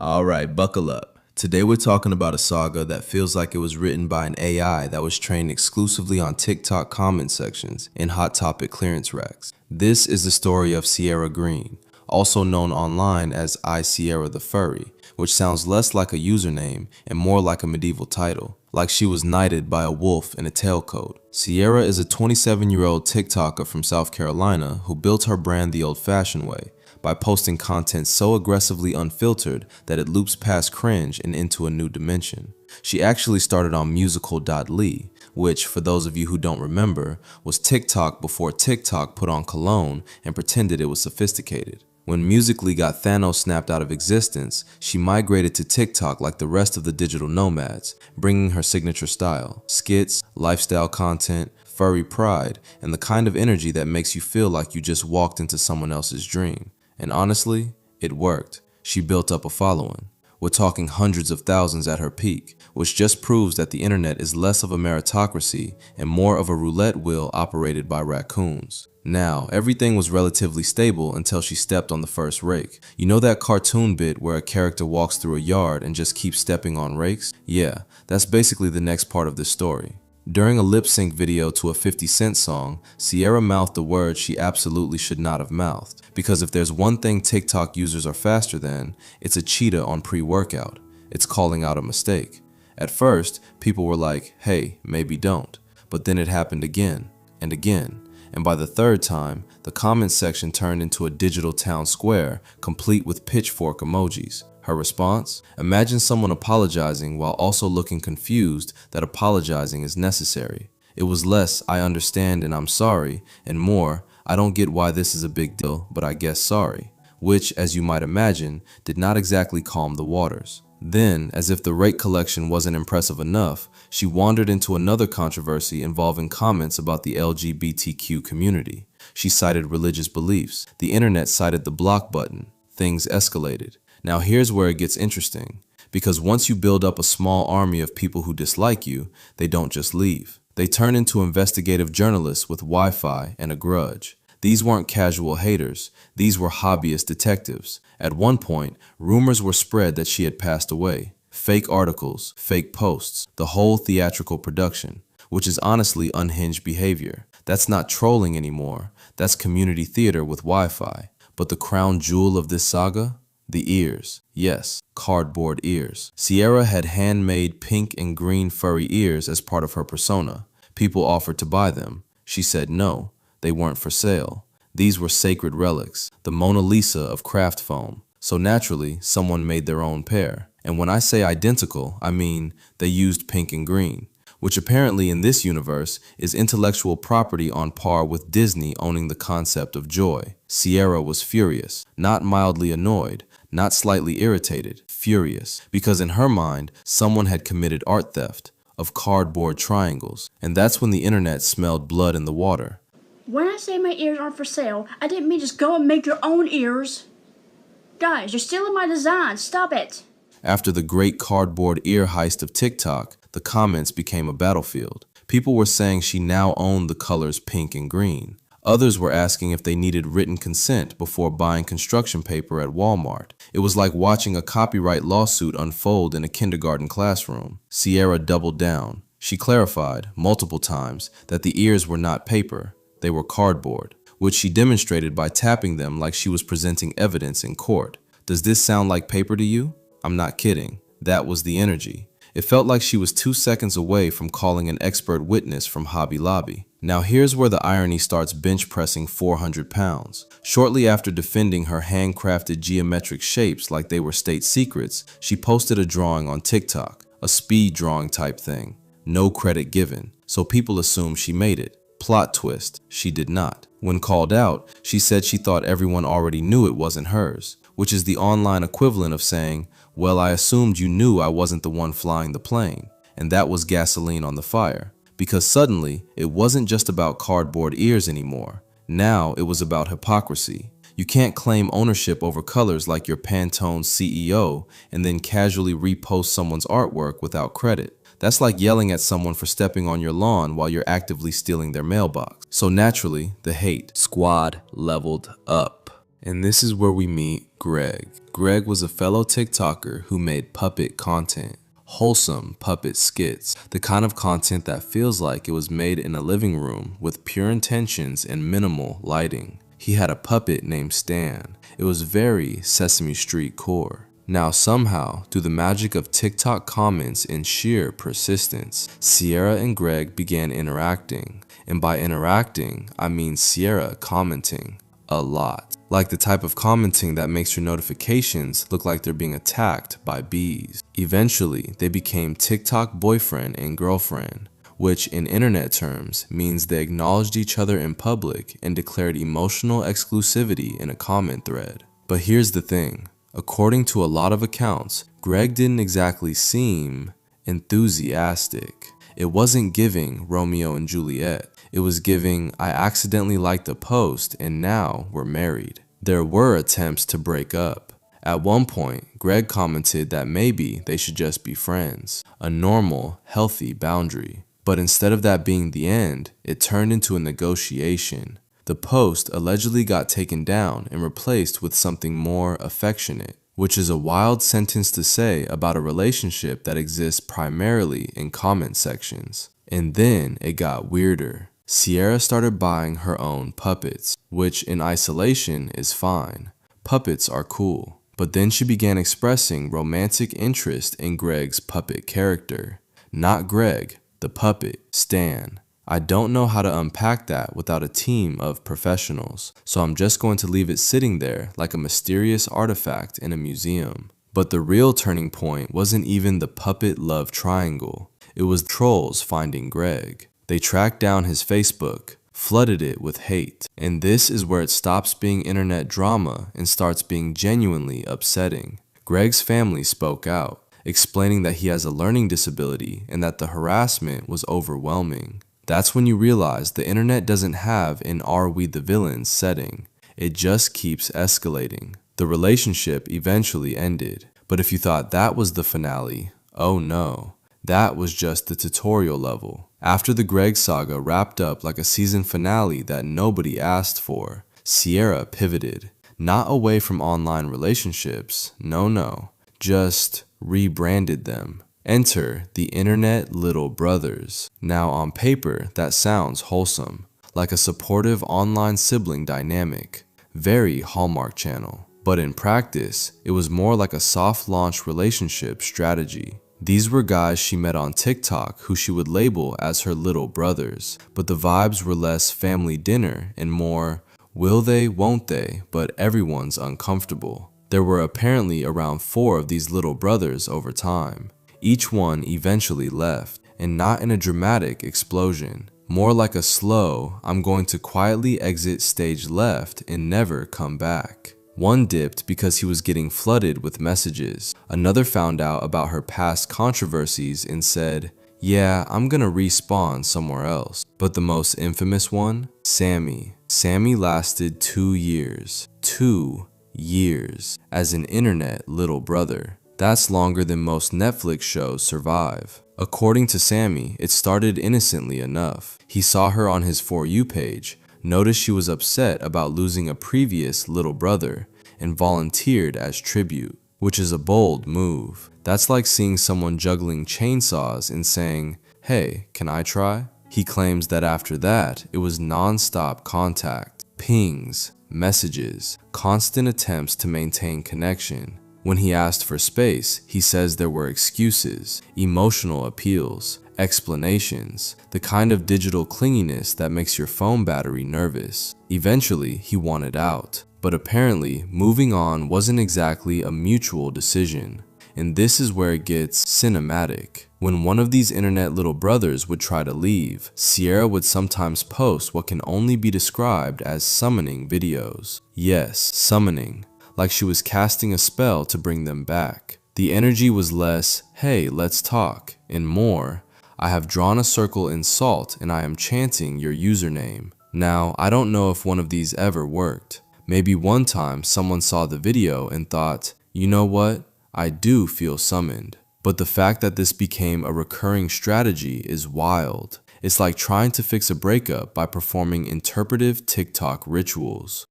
Alright, buckle up. Today we're talking about a saga that feels like it was written by an AI that was trained exclusively on TikTok comment sections and Hot Topic clearance racks. This is the story of Sierra Green, also known online as I Sierra the Furry, which sounds less like a username and more like a medieval title, like she was knighted by a wolf in a tailcoat. Sierra is a 27-year-old TikToker from South Carolina who built her brand the old-fashioned way, by posting content so aggressively unfiltered that it loops past cringe and into a new dimension. She actually started on musical.ly, which, for those of you who don't remember, was TikTok before TikTok put on cologne and pretended it was sophisticated. When Musical.ly got Thanos snapped out of existence, she migrated to TikTok like the rest of the digital nomads, bringing her signature style, skits, lifestyle content, furry pride, and the kind of energy that makes you feel like you just walked into someone else's dream. And honestly, it worked. She built up a following. We're talking hundreds of thousands at her peak, which just proves that the internet is less of a meritocracy and more of a roulette wheel operated by raccoons. Now, everything was relatively stable until she stepped on the first rake. You know that cartoon bit where a character walks through a yard and just keeps stepping on rakes? Yeah, that's basically the next part of this story. During a lip-sync video to a 50 Cent song, Sierra mouthed the words she absolutely should not have mouthed. Because if there's one thing TikTok users are faster than, it's a cheetah on pre-workout. It's calling out a mistake. At first, people were like, hey, maybe don't. But then it happened again and again. And by the third time, the comments section turned into a digital town square, complete with pitchfork emojis. Her response? Imagine someone apologizing while also looking confused that apologizing is necessary. It was less, I understand and I'm sorry, and more, I don't get why this is a big deal, but I guess sorry. Which, as you might imagine, did not exactly calm the waters. Then, as if the rake collection wasn't impressive enough, she wandered into another controversy involving comments about the LGBTQ community. She cited religious beliefs. The internet cited the block button. Things escalated. Now here's where it gets interesting, because once you build up a small army of people who dislike you, they don't just leave. They turn into investigative journalists with Wi-Fi and a grudge. These weren't casual haters, these were hobbyist detectives. At one point, rumors were spread that she had passed away. Fake articles, fake posts, the whole theatrical production, which is honestly unhinged behavior. That's not trolling anymore, that's community theater with Wi-Fi. But the crown jewel of this saga? The ears. Yes, cardboard ears. Sierra had handmade pink and green furry ears as part of her persona. People offered to buy them. She said no, they weren't for sale. These were sacred relics, the Mona Lisa of craft foam. So naturally, someone made their own pair. And when I say identical, I mean they used pink and green, which apparently in this universe is intellectual property on par with Disney owning the concept of joy. Sierra was furious, not mildly annoyed, not slightly irritated, furious, because in her mind, someone had committed art theft of cardboard triangles, and that's when the internet smelled blood in the water. When I say my ears aren't for sale, I didn't mean just go and make your own ears. Guys, you're stealing my design, stop it. After the great cardboard ear heist of TikTok, the comments became a battlefield. People were saying she now owned the colors pink and green. Others were asking if they needed written consent before buying construction paper at Walmart. It was like watching a copyright lawsuit unfold in a kindergarten classroom. Sierra doubled down. She clarified, multiple times, that the ears were not paper, they were cardboard, which she demonstrated by tapping them like she was presenting evidence in court. Does this sound like paper to you? I'm not kidding. That was the energy. It felt like she was 2 seconds away from calling an expert witness from Hobby Lobby. Now here's where the irony starts bench pressing 400 pounds. Shortly after defending her handcrafted geometric shapes like they were state secrets, she posted a drawing on TikTok, a speed drawing type thing. No credit given, so people assumed she made it. Plot twist, she did not. When called out, she said she thought everyone already knew it wasn't hers, which is the online equivalent of saying, well, I assumed you knew I wasn't the one flying the plane. And that was gasoline on the fire. Because suddenly, it wasn't just about cardboard ears anymore. Now it was about hypocrisy. You can't claim ownership over colors like your Pantone CEO and then casually repost someone's artwork without credit. That's like yelling at someone for stepping on your lawn while you're actively stealing their mailbox. So naturally, the hate squad leveled up. And this is where we meet Greg. Greg was a fellow TikToker who made puppet content. Wholesome puppet skits, the kind of content that feels like it was made in a living room with pure intentions and minimal lighting. He had a puppet named Stan. It was very Sesame Street core. Now somehow, through the magic of TikTok comments and sheer persistence, Sierra and Greg began interacting. And by interacting, I mean Sierra commenting a lot. Like the type of commenting that makes your notifications look like they're being attacked by bees. Eventually, they became TikTok boyfriend and girlfriend, which in internet terms means they acknowledged each other in public and declared emotional exclusivity in a comment thread. But here's the thing. According to a lot of accounts, Greg didn't exactly seem enthusiastic. It wasn't giving Romeo and Juliet. It was giving, I accidentally liked a post and now we're married. There were attempts to break up. At one point, Greg commented that maybe they should just be friends, a normal, healthy boundary. But instead of that being the end, it turned into a negotiation. The post allegedly got taken down and replaced with something more affectionate, which is a wild sentence to say about a relationship that exists primarily in comment sections. And then it got weirder. Sierra started buying her own puppets, which in isolation is fine. Puppets are cool. But then she began expressing romantic interest in Greg's puppet character. Not Greg, the puppet, Stan. I don't know how to unpack that without a team of professionals, so I'm just going to leave it sitting there like a mysterious artifact in a museum. But the real turning point wasn't even the puppet love triangle. It was trolls finding Greg. They tracked down his Facebook, flooded it with hate, and this is where it stops being internet drama and starts being genuinely upsetting. Greg's family spoke out, explaining that he has a learning disability and that the harassment was overwhelming. That's when you realize the internet doesn't have an "are we the villains" setting. It just keeps escalating. The relationship eventually ended, but if you thought that was the finale, oh no, that was just the tutorial level. After the Greg saga wrapped up like a season finale that nobody asked for, Sierra pivoted, not away from online relationships, no, just rebranded them. Enter the internet little brothers. Now on paper, that sounds wholesome, like a supportive online sibling dynamic, very Hallmark Channel. But in practice, it was more like a soft launch relationship strategy. These were guys she met on TikTok who she would label as her little brothers, but the vibes were less family dinner and more will they, won't they, but everyone's uncomfortable. There were apparently around 4 of these little brothers over time. Each one eventually left, and not in a dramatic explosion, more like a slow, I'm going to quietly exit stage left and never come back. One dipped because he was getting flooded with messages. Another found out about her past controversies and said, yeah, I'm gonna respawn somewhere else. But the most infamous one? Sammy. Sammy lasted 2 years. 2 years as an internet little brother. That's longer than most Netflix shows survive. According to Sammy, it started innocently enough. He saw her on his For You page, noticed she was upset about losing a previous little brother, and volunteered as tribute, which is a bold move. That's like seeing someone juggling chainsaws and saying, hey, can I try? He claims that after that, it was non-stop contact, pings, messages, constant attempts to maintain connection. When he asked for space, he says there were excuses, emotional appeals, explanations, the kind of digital clinginess that makes your phone battery nervous. Eventually, he wanted out, but apparently, moving on wasn't exactly a mutual decision. And this is where it gets cinematic. When one of these internet little brothers would try to leave, Sierra would sometimes post what can only be described as summoning videos. Yes, summoning. Like she was casting a spell to bring them back. The energy was less, hey, let's talk, and more, I have drawn a circle in salt and I am chanting your username. Now, I don't know if one of these ever worked. Maybe one time someone saw the video and thought, you know what, I do feel summoned. But the fact that this became a recurring strategy is wild. It's like trying to fix a breakup by performing interpretive TikTok rituals.